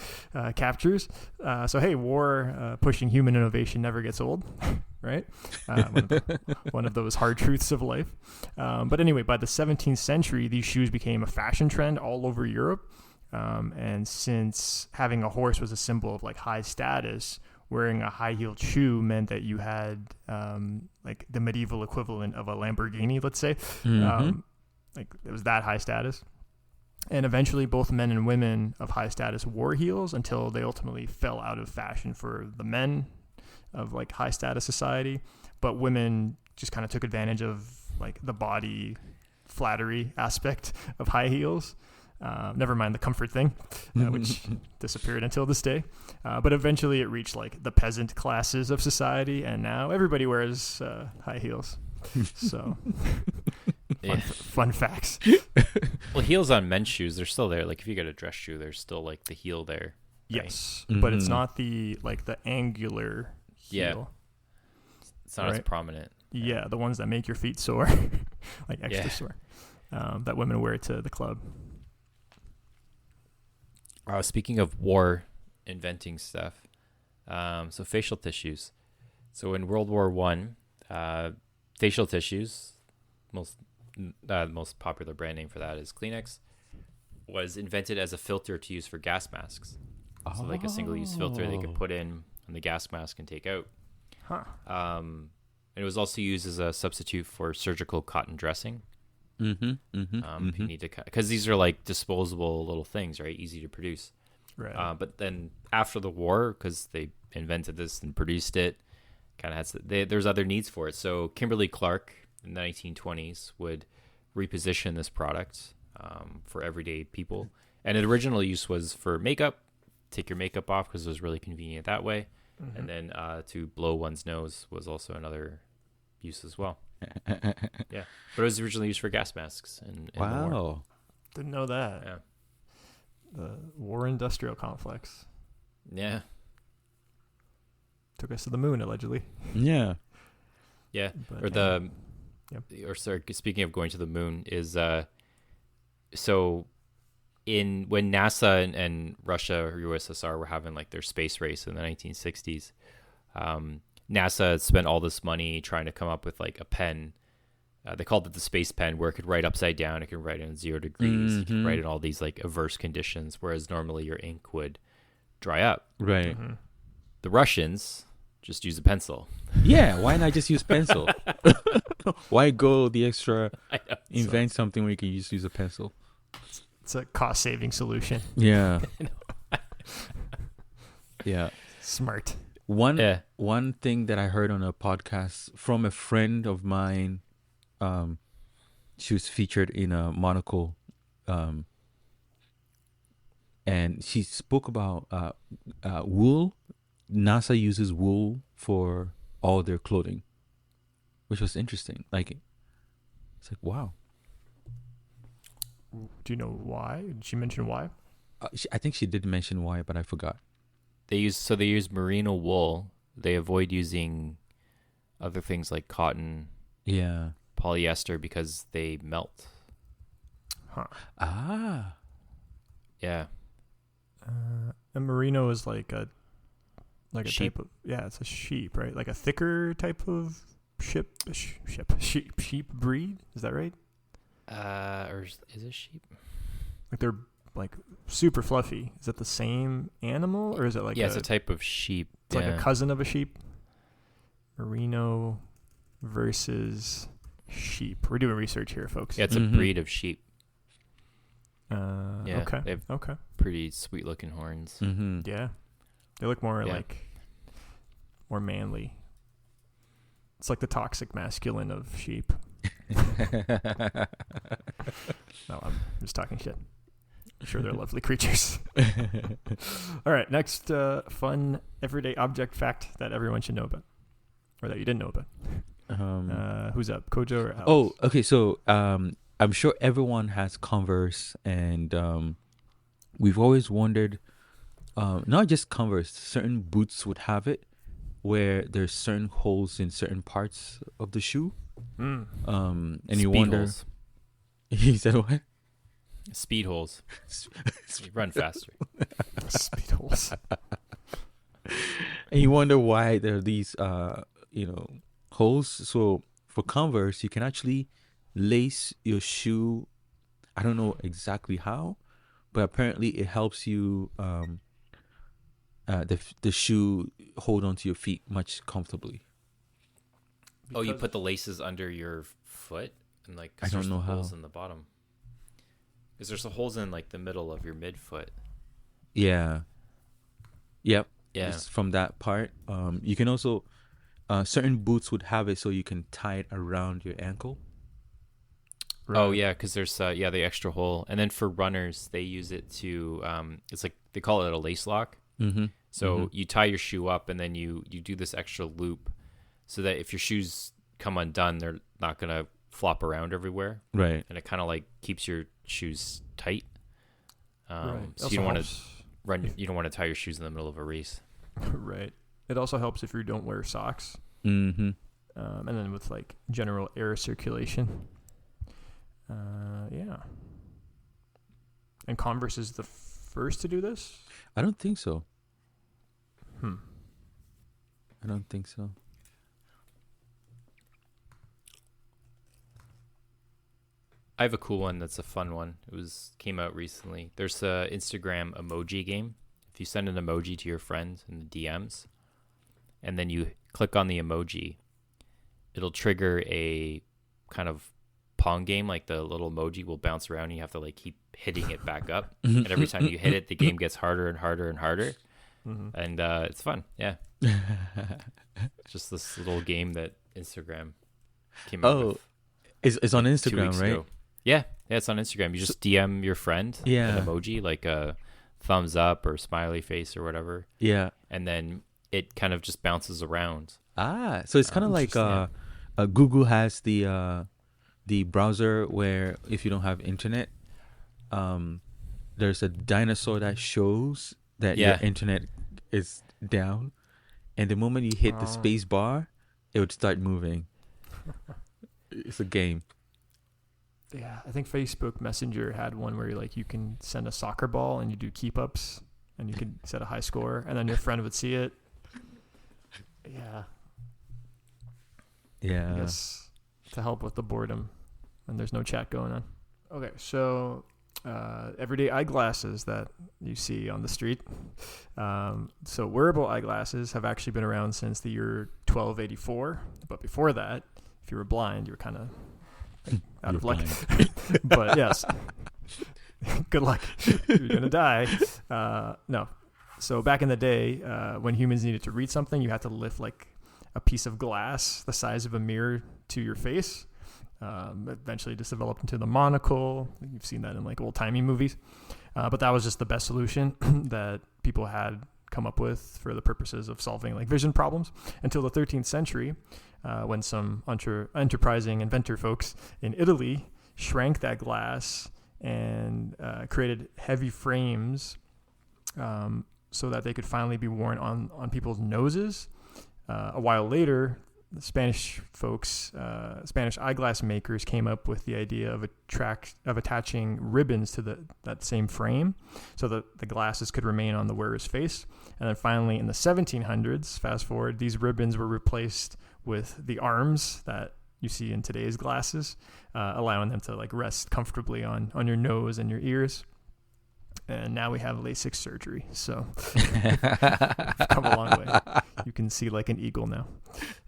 captures. So hey, war pushing human innovation never gets old, right? One of those hard truths of life. But anyway, by the 17th century, these shoes became a fashion trend all over Europe. And since having a horse was a symbol of like high status, wearing a high-heeled shoe meant that you had like the medieval equivalent of a Lamborghini, let's say. Like it was that high status. And eventually both men and women of high status wore heels until they ultimately fell out of fashion for the men of like high status society. But women just kind of took advantage of like the body flattery aspect of high heels. Never mind the comfort thing, which disappeared until this day. But eventually it reached like the peasant classes of society, and now everybody wears high heels. So fun facts. Well, heels on men's shoes, they're still there. Like if you get a dress shoe, there's still like the heel there. Right? Yes, but it's not the like the angular heel. It's not as prominent. Yeah, the ones that make your feet sore, like extra sore, that women wear to the club. Speaking of war inventing stuff, so facial tissues. So in World War I, facial tissues, most popular brand name for that is Kleenex, was invented as a filter to use for gas masks. So like a single-use filter they could put in the gas mask and take out. And it was also used as a substitute for surgical cotton dressing. If you need to, because these are like disposable little things, right? Easy to produce. Right. But then after the war, because they invented this and produced it, kind of there's other needs for it. So Kimberly-Clark in the 1920s would reposition this product for everyday people, and its original use was for makeup, take your makeup off because it was really convenient that way, and then to blow one's nose was also another use as well. Yeah, but it was originally used for gas masks. In the war. Didn't know that. Yeah, the war industrial complex. Yeah, took us to the moon allegedly. Yeah. But, or sorry, speaking of going to the moon, is so when NASA and Russia or USSR were having like their space race in the 1960s, NASA spent all this money trying to come up with like a pen. They called it the space pen, where it could write upside down. It could write in 0 degrees. It could write in all these like averse conditions, whereas normally your ink would dry up. Right. The Russians just use a pencil. Yeah, why not just use pencil? Why go the extra, invent something where you can just use a pencil? It's a cost-saving solution. Yeah. Yeah. Smart. One thing that I heard on a podcast from a friend of mine, she was featured in a Monocle, and she spoke about wool. NASA uses wool for all their clothing, which was interesting. Like, it's like, wow. Do you know why? Did she mention why? I think she did mention why, but I forgot. They use merino wool. They avoid using other things like cotton, polyester, because they melt. Yeah. And merino is like a sheep. type of, it's a sheep, right? Like a thicker type of sheep breed. Is that right? Or is it sheep? Like they're like super fluffy. Is it the same animal, or is it like it's a type of sheep? It's like a cousin of a sheep. Merino versus sheep. We're doing research here, folks. Yeah, it's a Mhm. breed of sheep. Yeah, Okay. they have Okay. pretty sweet looking horns. Mm-hmm. Yeah. They look more Yeah. like more manly. It's like the toxic masculine of sheep. No, I'm just talking shit. I'm sure they're lovely creatures. All right, next fun everyday object fact that everyone should know about, or that you didn't know about. Who's up, Kojo or Alex? Oh, okay. So I'm sure everyone has Converse, and we've always wondered, not just Converse, certain boots would have it, where there's certain holes in certain parts of the shoe. Mm. And you wonder. holes. He said what? Speed holes. You run faster. Speed holes. And you wonder why there are these, holes. So for Converse, you can actually lace your shoe. I don't know exactly how, but apparently it helps you the shoe hold onto your feet much comfortably. Oh, you put the laces under your foot, and like 'cause I don't there's know how. holes in the bottom. Because there's the holes in like the middle of your midfoot. Yeah. Yep. Yeah. It's from that part. You can also certain boots would have it so you can tie it around your ankle. Oh yeah, because there's the extra hole, and then for runners they use it to it's like they call it a lace lock. Mm-hmm. So you tie your shoe up, and then you do this extra loop, so that if your shoes come undone, they're not gonna flop around everywhere, Right. and it kind of like keeps your shoes tight. Right. So Also you don't want to helps- run. You don't want to tie your shoes in the middle of a race. Right. It also helps if you don't wear socks, Mm-hmm. and then with like general air circulation. Yeah. And Converse is the first to do this. I don't think so. Hmm. I don't think so. I have a cool one that's a fun one. Came out recently. There's a Instagram emoji game. If you send an emoji to your friend in the DMs, and then you click on the emoji, it'll trigger a kind of Pong game. Like the little emoji will bounce around, and you have to like keep hitting it back up. And every time you hit it, the game gets harder and harder and harder. Mm-hmm. And it's fun. Yeah, it's just this little game that Instagram came out Oh, with. it's on 2 Instagram, weeks right? ago. Yeah, it's on Instagram. You just DM your friend Yeah. an emoji, like a thumbs up or smiley face or whatever, Yeah. and then it kind of just bounces around. Ah, so it's kind of like interesting. Google has the browser where if you don't have internet, there's a dinosaur that shows that your Yeah. internet is down, and the moment you hit the Oh. space bar, it would start moving. It's a game. Yeah, I think Facebook Messenger had one where you can send a soccer ball and you do keep ups and you can set a high score and then your friend would see it. Yeah, I Yeah. guess to help with the boredom when there's no chat going on. Okay, so everyday eyeglasses that you see on the street. So wearable eyeglasses have actually been around since the year 1284, but before that, if you were blind, you were kind of out You're of luck. blind. But yes, good luck. You're gonna die. No. So back in the day, when humans needed to read something, you had to lift like a piece of glass the size of a mirror to your face. Eventually just developed into the monocle. You've seen that in like old timey movies. But that was just the best solution that people had come up with for the purposes of solving like vision problems until the 13th century, when some enterprising inventor folks in Italy shrank that glass and created heavy frames so that they could finally be worn on people's noses. A while later, the Spanish folks, Spanish eyeglass makers, came up with the idea of attaching ribbons to that same frame so that the glasses could remain on the wearer's face. And then finally, in the 1700s, fast forward, these ribbons were replaced with the arms that you see in today's glasses, allowing them to like rest comfortably on your nose and your ears. And now we have LASIK surgery, so we've come a long way. You can see like an eagle now.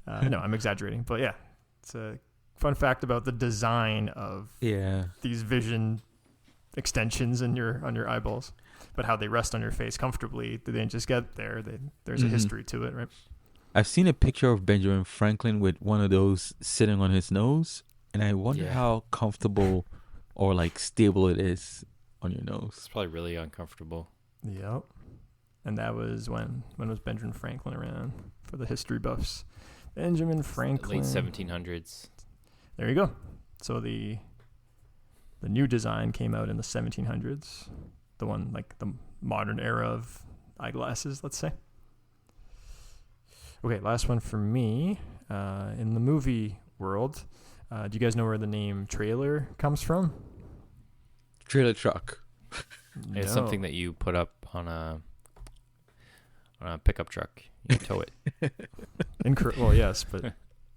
No, I'm exaggerating, but yeah, it's a fun fact about the design of these vision extensions on your eyeballs, but how they rest on your face comfortably. They didn't just get there. There's a history to it, right? I've seen a picture of Benjamin Franklin with one of those sitting on his nose, and I wonder how comfortable or like stable it is on your nose. It's probably really uncomfortable. Yep. And that was when was Benjamin Franklin around for the history buffs? Benjamin Franklin. Late 1700s. There you go. So the new design came out in the 1700s. The one like the modern era of eyeglasses, let's say. Okay, last one for me. In the movie world, do you guys know where the name trailer comes from? Trailer truck. It's something that you put up on a pickup truck. You tow it. Well, yes, but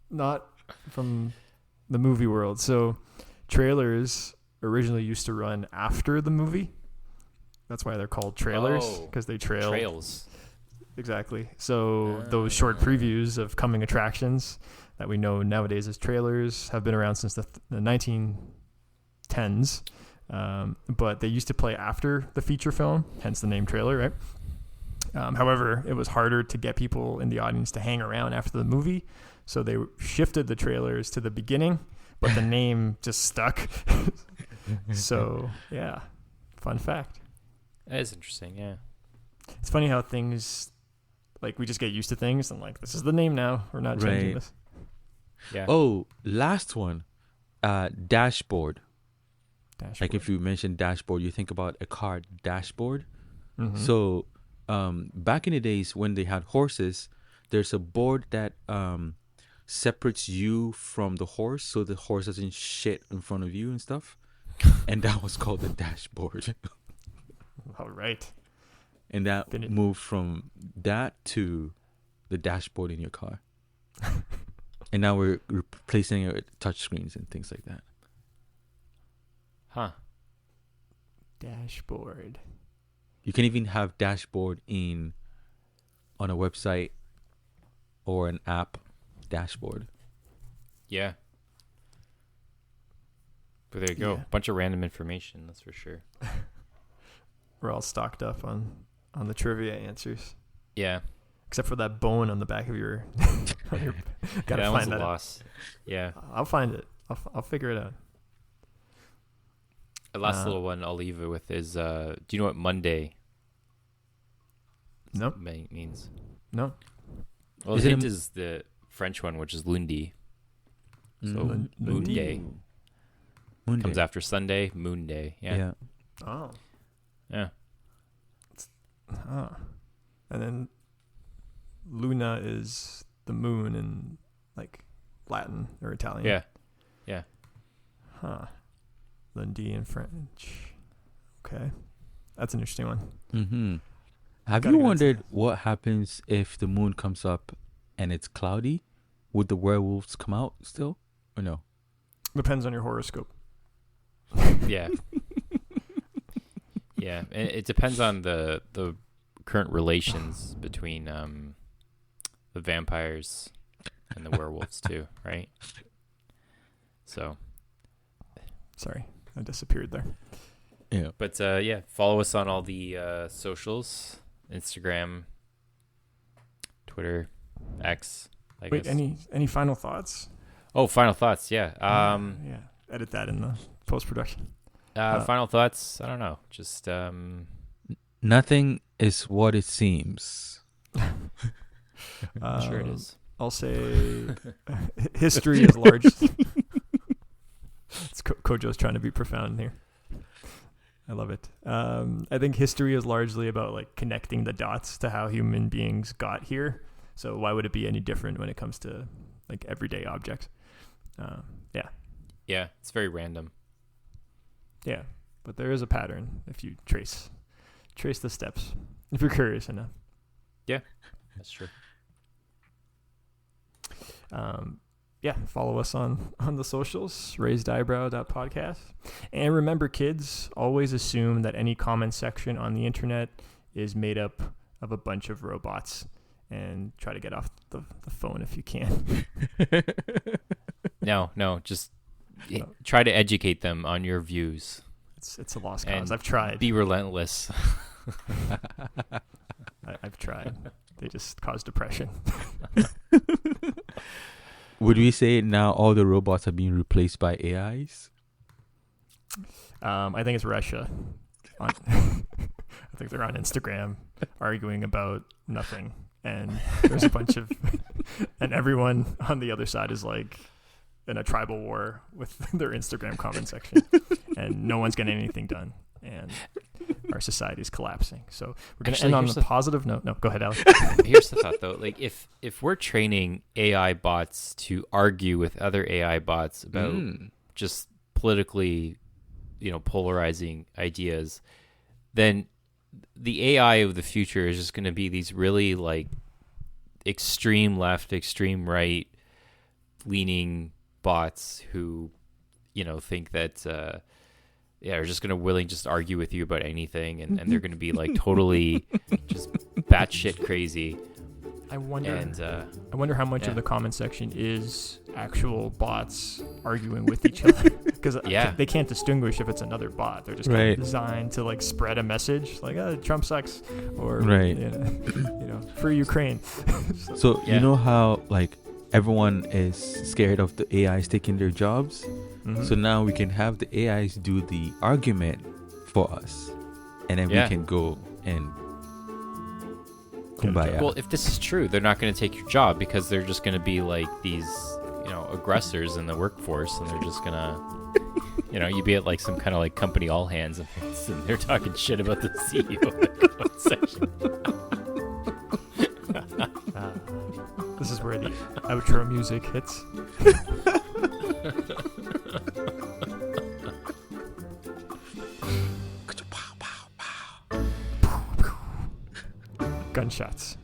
not from the movie world. So trailers originally used to run after the movie. That's why they're called trailers, because they trail. Trails. Exactly. So those short previews of coming attractions that we know nowadays as trailers have been around since the 1910s. But they used to play after the feature film, hence the name trailer, right? However, it was harder to get people in the audience to hang around after the movie. So they shifted the trailers to the beginning, but the name just stuck. So, yeah, fun fact. That is interesting, yeah. It's funny how things, like, we just get used to things and, like, this is the name now. We're not changing this. Yeah. Oh, last one. Dashboard. Like if you mention dashboard, you think about a car dashboard. Mm-hmm. So back in the days when they had horses, there's a board that separates you from the horse so the horse doesn't shit in front of you and stuff. And that was called the dashboard. All right. And that moved from that to the dashboard in your car. And now we're replacing it with touchscreens and things like that. Huh. Dashboard. You can even have dashboard on a website or an app dashboard. Yeah. But there you go. Yeah. Bunch of random information, that's for sure. We're all stocked up on the trivia answers. Yeah. Except for that bone on the back of your... gotta that find one's that a loss. Yeah. I'll find it. I'll figure it out. The last little one I'll leave it with is, do you know what Monday Nope. means? No. Well, the hint is the French one, which is lundi. So moon day. Comes after Sunday, moon day. Yeah. Oh. Yeah. And then Luna is the moon in like Latin or Italian. Yeah. Yeah. Huh. Lundi in French. Okay. That's an interesting one. Mm-hmm. Have you wondered what happens if the moon comes up and it's cloudy? Would the werewolves come out still or no? Depends on your horoscope. Yeah. Yeah. And it depends on the current relations between the vampires and the werewolves too, right? So. Sorry, I disappeared there. Yeah. But yeah, follow us on all the socials, Instagram, Twitter, X. Wait, any final thoughts? Oh, final thoughts. Yeah. Yeah. Edit that in the post-production. Final thoughts. I don't know. Just nothing is what it seems. sure it is. I'll say history is large. Kojo's trying to be profound here. I love it. I think history is largely about like connecting the dots to how human beings got here. So why would it be any different when it comes to like everyday objects? Yeah. Yeah, it's very random. Yeah, but there is a pattern if you trace the steps. If you're curious enough. Yeah, that's true. Yeah, follow us on the socials, raisedeyebrow.podcast. And remember, kids, always assume that any comment section on the internet is made up of a bunch of robots. and try to get off the phone if you can. No, just try to educate them on your views. It's a lost And cause. I've tried. Be relentless. I've tried. They just cause depression. Would we say now all the robots are being replaced by AIs? I think it's Russia. I think they're on Instagram arguing about nothing, and there's a bunch of, and everyone on the other side is like in a tribal war with their Instagram comment section, and no one's getting anything done, and our society is collapsing. So we're going to end on a positive note. No, go ahead, Alex. Here's the thought, though. Like, if we're training AI bots to argue with other AI bots about just politically, polarizing ideas, then the AI of the future is just going to be these really like extreme left, extreme right leaning bots who, think that are just gonna willing just argue with you about anything, and they're gonna be like totally just batshit crazy. I wonder how much yeah. of the comment section is actual bots arguing with each other, because they can't distinguish if it's another bot. They're just kind of designed to like spread a message like, Trump sucks, or free Ukraine. So you know how like everyone is scared of the AIs taking their jobs? Mm-hmm. So now we can have the AIs do the argument for us, and then we can go and kumbaya. Well, if this is true, they're not going to take your job because they're just going to be like these, aggressors in the workforce, and they're just going to, you'd be at like some kind of like company all hands, and they're talking shit about the CEO of the comment section. This is where the outro music hits. Gunshots.